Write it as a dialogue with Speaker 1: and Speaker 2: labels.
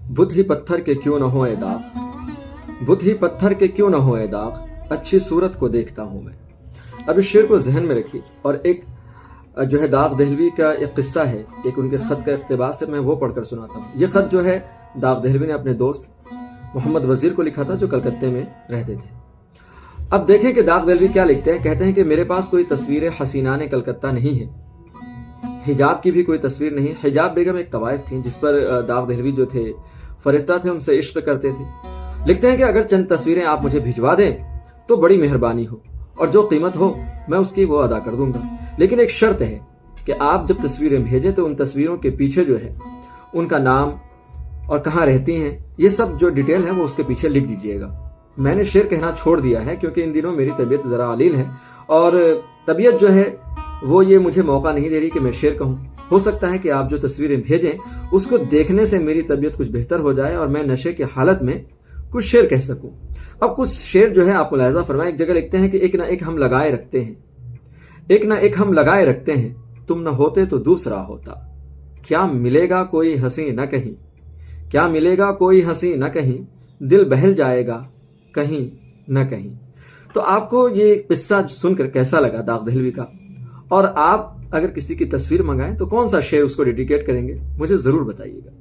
Speaker 1: बुत ही पत्थर के क्यों न हो ए दाग, बुत ही पत्थर के क्यों न हो ए दाग, अच्छी सूरत को देखता हूं मैं। अब इस शेर को जहन में रखिए और एक जो है दाग दहलवी का एक किस्सा है, एक उनके खत का इक़्तिबास है, मैं वो पढ़कर सुनाता हूँ। ये खत जो है दाग दहलवी ने अपने दोस्त मोहम्मद वजीर को लिखा था जो कलकत्ते में रहते थे। अब देखें कि दाग दहलवी क्या लिखते हैं। कहते हैं कि मेरे पास कोई तस्वीर हसीनाने कलकत्ता नहीं है, हिजाब की भी कोई तस्वीर नहीं। हिजाब बेगम एक तवाइफ थी जिस पर दाग दहलवी जो थे फरिश्ता थे, उनसे इश्क करते थे। लिखते हैं कि अगर चंद तस्वीरें आप मुझे भिजवा दें तो बड़ी मेहरबानी हो और जो कीमत हो मैं उसकी वो अदा कर दूंगा, लेकिन एक शर्त है कि आप जब तस्वीरें भेजें तो उन तस्वीरों के पीछे जो है उनका नाम और कहाँ रहती हैं ये सब जो डिटेल है वो उसके पीछे लिख दीजिएगा। मैंने शेर कहना छोड़ दिया है क्योंकि इन दिनों मेरी तबीयत ज़रा अलील है और तबीयत जो है वो ये मुझे मौका नहीं दे रही कि मैं शेर कहूँ। हो सकता है कि आप जो तस्वीरें भेजें उसको देखने से मेरी तबीयत कुछ बेहतर हो जाए और मैं नशे की हालत में कुछ शेर कह सकूं। अब कुछ शेर जो है आप मुलाहिजा फरमाएं। एक जगह लिखते हैं कि एक ना एक हम लगाए रखते हैं, एक ना एक हम लगाए रखते हैं, तुम न होते तो दूसरा होता। क्या मिलेगा कोई हंसी न कहीं, क्या मिलेगा कोई हंसी न कहीं, दिल बहल जाएगा कहीं न कहीं। तो आपको ये किस्सा सुनकर कैसा लगा दाग दहलवी का, और आप अगर किसी की तस्वीर मंगाएं तो कौन सा शेर उसको डेडिकेट करेंगे, मुझे जरूर बताइएगा।